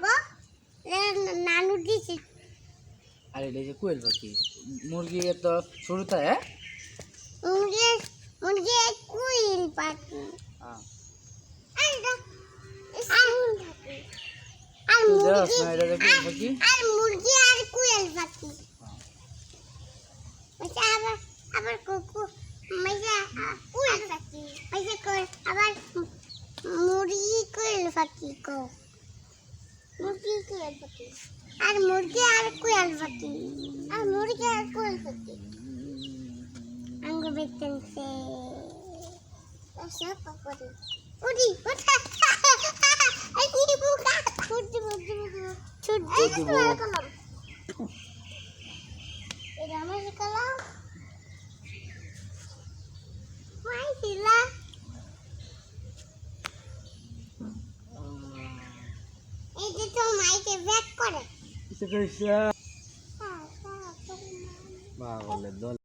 গো নানু দিছে আরে এই যে কোয়েল পাখি মুরগি তো শুরুতে হ্যাঁ মুরগি মুরগি কোয়েল পাখি হ্যাঁ আর মুরগি আর মুরগি আর কোয়েল পাখি আচ্ছা আবার কুকু মাইয়া কোয়েল পাখি মাইয়া কই আবার মুরগি কোয়েল পাখি কো মুরগি কোয়েল পাখি আর মুরগি আর কোয়েল পাখি আর মুরগি আর কোয়েল পাখি আঙ্গু বেতেনছে আচ্ছা পাপড়ি উড়ি ওঠা এই কি বুকা ছুটি কলম এটা আমার কলম মাই দিলা এই যে তো মাইকে ব্যাক করে কিছু কইছা বাবা বলে দল